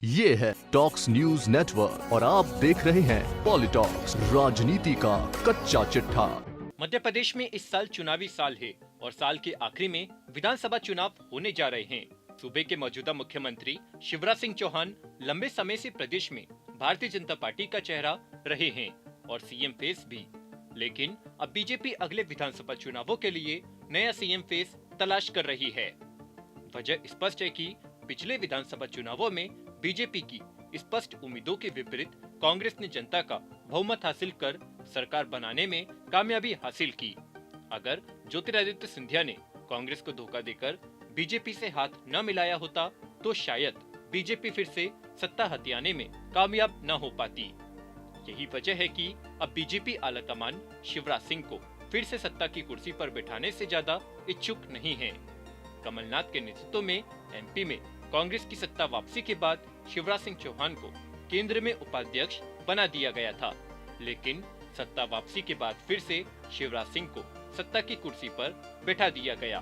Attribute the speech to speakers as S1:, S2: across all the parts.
S1: ये है talks news network और आप देख रहे हैं पॉलिटॉक्स, राजनीति का कच्चा चिट्ठा।
S2: मध्य प्रदेश में इस साल चुनावी साल है और साल के आखिरी में विधानसभा चुनाव होने जा रहे हैं। सूबे के मौजूदा मुख्यमंत्री शिवराज सिंह चौहान लंबे समय से प्रदेश में भारतीय जनता पार्टी का चेहरा रहे हैं और सीएम फेस भी। लेकिन अब बीजेपी अगले विधानसभा चुनावों के लिए नया सीएम फेस तलाश कर रही है। वजह स्पष्ट है कि पिछले विधानसभा चुनावों में बीजेपी की स्पष्ट उम्मीदों के विपरीत कांग्रेस ने जनता का बहुमत हासिल कर सरकार बनाने में कामयाबी हासिल की। अगर ज्योतिरादित्य सिंधिया ने कांग्रेस को धोखा देकर बीजेपी से हाथ न मिलाया होता तो शायद बीजेपी फिर से सत्ता हथियाने में कामयाब न हो पाती। यही वजह है कि अब बीजेपी आलाकमान शिवराज सिंह को फिर से सत्ता की कुर्सी पर बैठाने से ज्यादा इच्छुक नहीं है। कमलनाथ के नेतृत्व में एमपी में कांग्रेस की सत्ता वापसी के बाद शिवराज सिंह चौहान को केंद्र में उपाध्यक्ष बना दिया गया था, लेकिन सत्ता वापसी के बाद फिर से शिवराज सिंह को सत्ता की कुर्सी पर बैठा दिया गया।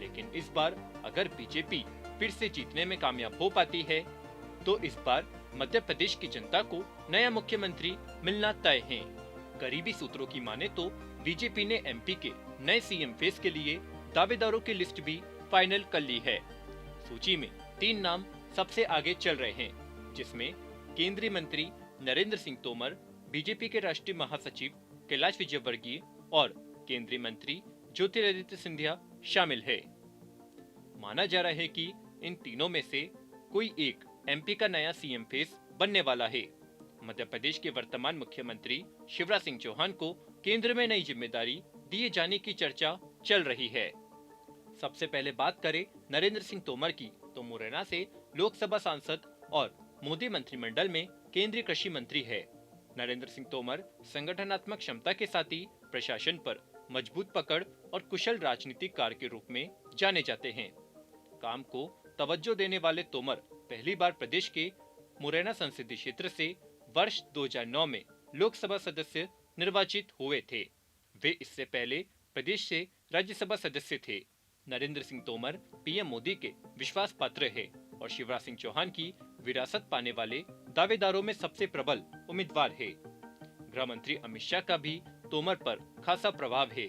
S2: लेकिन इस बार अगर बीजेपी फिर से जीतने में कामयाब हो पाती है तो इस बार मध्य प्रदेश की जनता को नया मुख्यमंत्री मिलना तय है। करीबी सूत्रों की माने तो बीजेपी ने एमपी के नए सीएम फेस के लिए दावेदारों की लिस्ट भी फाइनल कर ली है। सूची में 3 नाम सबसे आगे चल रहे हैं, जिसमें केंद्रीय मंत्री नरेंद्र सिंह तोमर, बीजेपी के राष्ट्रीय महासचिव कैलाश विजयवर्गीय और केंद्रीय मंत्री ज्योतिरादित्य सिंधिया शामिल है। माना जा रहा है कि इन तीनों में से कोई एक एमपी का नया सीएम फेस बनने वाला है। मध्य प्रदेश के वर्तमान मुख्यमंत्री शिवराज सिंह चौहान को केंद्र में नई जिम्मेदारी दिए जाने की चर्चा चल रही है। सबसे पहले बात करें नरेंद्र सिंह तोमर की, तो मुरैना से लोकसभा सांसद और मोदी मंत्रिमंडल में केंद्रीय कृषि मंत्री है। नरेंद्र सिंह तोमर संगठनात्मक क्षमता के साथ ही प्रशासन पर मजबूत पकड़ और कुशल राजनीतिकार के रूप में जाने जाते हैं। काम को तवज्जो देने वाले तोमर पहली बार प्रदेश के मुरैना संसदीय क्षेत्र से वर्ष 2009 में लोकसभा सदस्य निर्वाचित हुए थे। वे इससे पहले प्रदेश से राज्यसभा सदस्य थे। नरेंद्र सिंह तोमर पीएम मोदी के विश्वास पात्र है और शिवराज सिंह चौहान की विरासत पाने वाले दावेदारों में सबसे प्रबल उम्मीदवार है। गृह मंत्री अमित शाह का भी तोमर पर खासा प्रभाव है।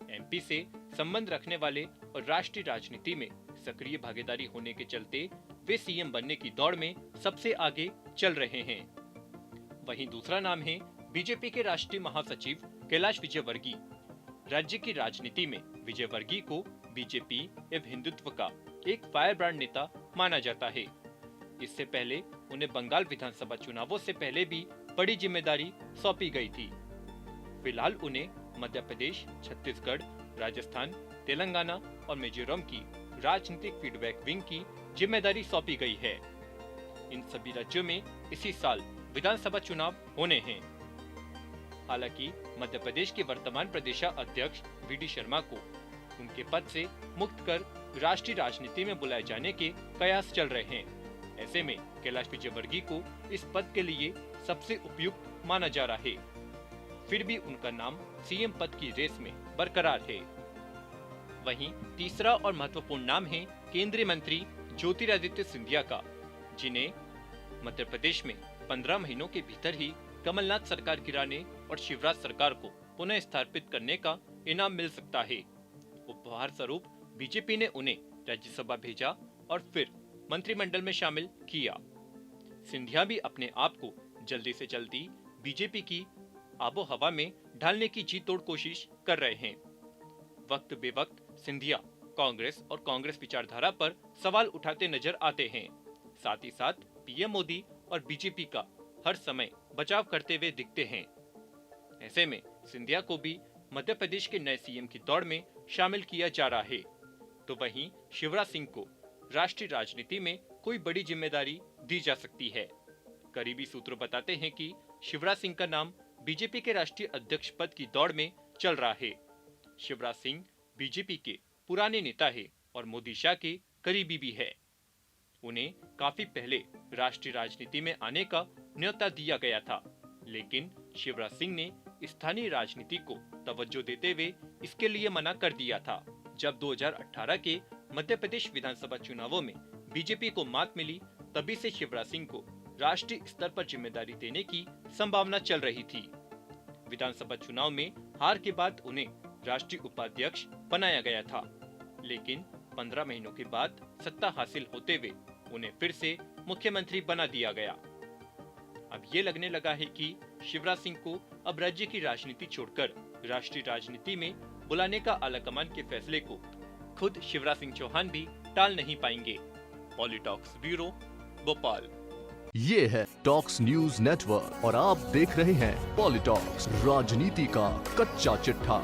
S2: एमपी से संबंध रखने वाले और राष्ट्रीय राजनीति में सक्रिय भागीदारी होने के चलते वे सीएम बनने की दौड़ में सबसे आगे चल रहे हैं। वहीं दूसरा नाम है बीजेपी के राष्ट्रीय महासचिव कैलाश विजयवर्गीय। राज्य की राजनीति में विजयवर्गीय को बीजेपी एवं हिंदुत्व का एक फायरब्रांड नेता माना जाता है। इससे पहले उन्हें बंगाल विधानसभा चुनावों से पहले भी बड़ी जिम्मेदारी सौंपी गई थी। फिलहाल उन्हें मध्य प्रदेश, छत्तीसगढ़, राजस्थान, तेलंगाना और मिजोरम की राजनीतिक फीडबैक विंग की जिम्मेदारी सौंपी गई है। इन सभी राज्यों में इसी साल विधानसभा चुनाव होने हैं। हालांकि मध्य प्रदेश के वर्तमान प्रदेशाध्यक्ष वी.डी. शर्मा को उनके पद से मुक्त कर राष्ट्रीय राजनीति में बुलाए जाने के कयास चल रहे हैं। ऐसे में कैलाश विजयवर्गीय को इस पद के लिए सबसे उपयुक्त माना जा रहा है। फिर भी उनका नाम सीएम पद की रेस में बरकरार है। वहीं तीसरा और महत्वपूर्ण नाम है केंद्रीय मंत्री ज्योतिरादित्य सिंधिया का, जिन्हें मध्य प्रदेश में 15 महीनों के भीतर ही कमलनाथ सरकार गिराने और शिवराज सरकार को पुनः स्थापित करने का इनाम मिल सकता है। उपहार स्वरूप बीजेपी ने उन्हें राज्यसभा भेजा और फिर मंत्रिमंडल में शामिल किया। सिंधिया भी अपने आप को जल्दी से जल्दी बीजेपी की आबो हवा में ढालने की जी तोड़ कोशिश कर रहे हैं। वक्त बेवक्त सिंधिया कांग्रेस और कांग्रेस विचारधारा पर सवाल उठाते नजर आते हैं। साथ ही साथ पीएम मोदी और बीजेपी का हर समय बचाव करते हुए दिखते हैं। ऐसे में सिंधिया को भी मध्य प्रदेश के नए सीएम की दौड़ में शामिल किया जा रहा है। तो वहीं शिवराज सिंह को राष्ट्रीय राजनीति में कोई बड़ी जिम्मेदारी दी जा सकती है। करीबी सूत्र बताते हैं कि शिवराज सिंह का नाम बीजेपी के राष्ट्रीय अध्यक्ष पद की दौड़ में चल रहा है। शिवराज सिंह बीजेपी के पुराने नेता है और मोदी शाह के करीबी भी है। उन्हें काफी पहले राष्ट्रीय राजनीति में आने का न्योता दिया गया था, लेकिन शिवराज सिंह ने स्थानीय राजनीति को तवज्जो देते हुए इसके लिए मना कर दिया था। जब 2018 के मध्य प्रदेश विधानसभा चुनावों में बीजेपी को मात मिली तभी से शिवराज सिंह को राष्ट्रीय स्तर पर जिम्मेदारी देने की संभावना चल रही थी। विधानसभा चुनाव में हार के बाद उन्हें राष्ट्रीय उपाध्यक्ष बनाया गया था, लेकिन 15 महीनों के बाद सत्ता हासिल होते हुए उन्हें फिर से मुख्यमंत्री बना दिया गया। अब ये लगने लगा है कि शिवराज सिंह को अब राज्य की राजनीति छोड़कर राष्ट्रीय राजनीति में बुलाने का आलाकमान के फैसले को खुद शिवराज सिंह चौहान भी टाल नहीं पाएंगे। पॉलिटॉक्स ब्यूरो, भोपाल।
S1: ये है टॉक्स न्यूज नेटवर्क और आप देख रहे हैं पॉलिटॉक्स, राजनीति का कच्चा चिट्ठा।